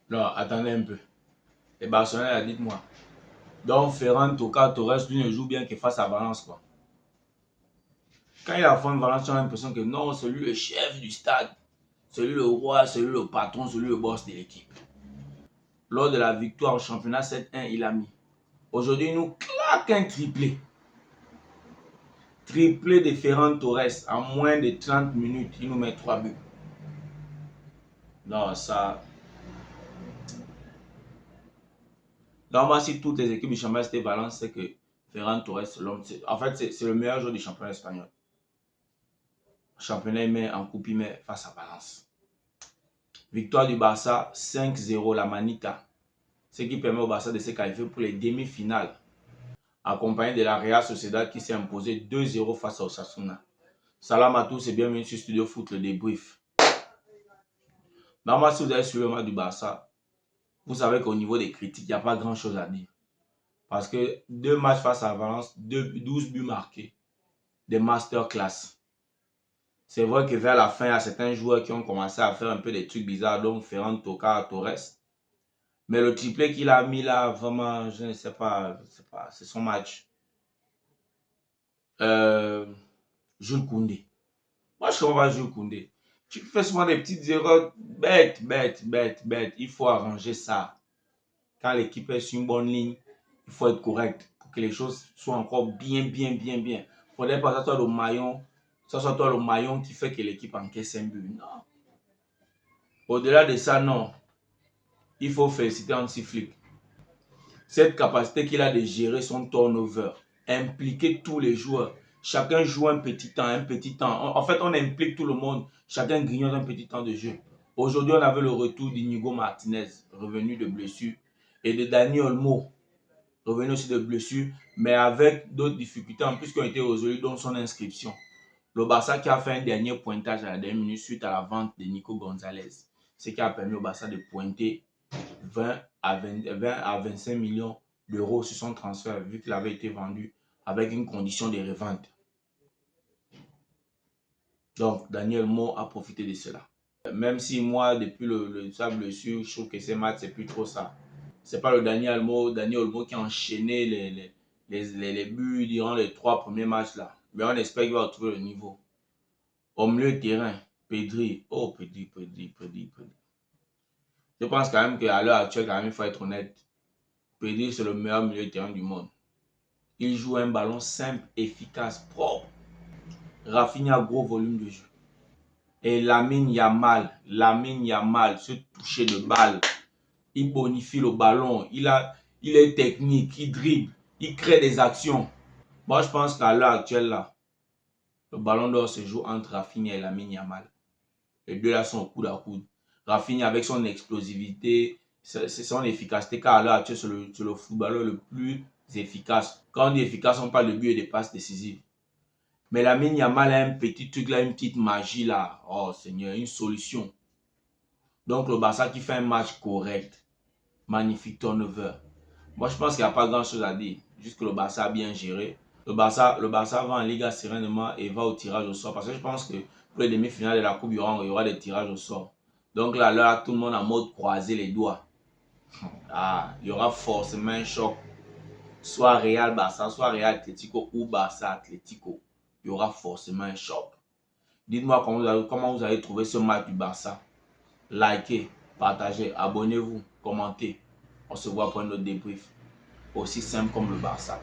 Non, attendez un peu. Les Barcelonais, dites-moi. Donc, Ferran Torres, lui ne joue bien que face à Valence, quoi. Quand il affronte Valence, tu as l'impression que non, c'est lui le chef du stade. C'est lui le roi, c'est lui le patron, c'est lui le boss de l'équipe. Lors de la victoire au championnat 7-1, il a mis. Aujourd'hui, il nous claque un triplé. Triplé de Ferran Torres. En moins de 30 minutes, il nous met 3 buts. Non, ça... Normalement, si toutes les équipes du championnat étaient Valence, c'est que Ferran Torres, l'homme, en fait, c'est le meilleur joueur du championnat espagnol. Le championnat, il met en coupe, il met face à Valence. Victoire du Barça, 5-0, la Manita. Ce qui permet au Barça de se qualifier pour les demi-finales. Accompagné de la Real Sociedad qui s'est imposé 2-0 face à Osasuna. Salam à tous et bienvenue sur Studio Foot, le débrief. Normalement, si vous avez suivi le match du Barça, vous savez qu'au niveau des critiques, il n'y a pas grand-chose à dire. Parce que 2 matchs face à Valence, 12 buts marqués, des masterclass. C'est vrai que vers la fin, il y a certains joueurs qui ont commencé à faire un peu des trucs bizarres, donc Ferran Torres. Mais le triplé qu'il a mis là, vraiment, je ne sais pas, c'est son match. Jules Koundé. Moi, je ne comprends pas Jules Koundé. Tu fais souvent des petites erreurs bêtes. Il faut arranger ça. Quand l'équipe est sur une bonne ligne, il faut être correct pour que les choses soient encore bien. Il ne faudrait pas que ça soit toi le maillon qui fait que l'équipe encaisse un but. Non. Au-delà de ça, non. Il faut féliciter Hansi Flick. Cette capacité qu'il a de gérer son turnover, impliquer tous les joueurs. Chacun joue un petit temps. En fait, on implique tout le monde. Chacun grignote un petit temps de jeu. Aujourd'hui, on avait le retour d'Inigo Martinez, revenu de blessure, et de Dani Olmo, revenu aussi de blessure, mais avec d'autres difficultés en plus qui ont été résolues, dont son inscription. Le Barça qui a fait un dernier pointage à la dernière minute suite à la vente de Nico Gonzalez. Ce qui a permis au Barça de pointer 20 à 25 millions d'euros sur son transfert, vu qu'il avait été vendu avec une condition de revente. Donc, Daniel Mo a profité de cela. Même si moi, depuis sa blessure, je trouve que ces matchs, c'est plus trop ça. C'est pas le Daniel Olmo qui a enchaîné les buts durant les 3 premiers matchs là. Mais on espère qu'il va retrouver le niveau. Au milieu de terrain, Pedri. Oh, Pedri. Je pense quand même qu'à l'heure actuelle, quand même, il faut être honnête. Pedri, c'est le meilleur milieu de terrain du monde. Il joue un ballon simple, efficace, propre. Rafinha, gros volume de jeu. Et Lamine Yamal, ce toucher de balle. Il bonifie le ballon. Il est technique, il dribble, il crée des actions. Moi, je pense qu'à l'heure actuelle, là, le ballon d'or se joue entre Rafinha et Lamine Yamal. Les deux là sont au coude à coude. Rafinha avec son explosivité, c'est son efficacité, car à l'heure actuelle, c'est le footballeur le plus efficace. Quand on dit efficace, on parle de but et de passes décisives. Mais Lamine Yamal a un petit truc là, une petite magie là. Oh Seigneur, une solution. Donc le Barça qui fait un match correct. Magnifique turnover. Moi je pense qu'il n'y a pas grand chose à dire. Juste que le Barça a bien géré. Le Barça va en Liga sereinement et va au tirage au sort. Parce que je pense que pour les demi-finales de la Coupe, il y aura des tirages au sort. Donc là, tout le monde en mode croiser les doigts. Ah, il y aura forcément un choc. Soit Real Barça, soit Real Atlético ou Barça Atlético. Il y aura forcément un choc. Dites-moi comment vous avez trouvé ce match du Barça. Likez, partagez, abonnez-vous, commentez. On se voit pour un autre débrief. Aussi simple comme le Barça.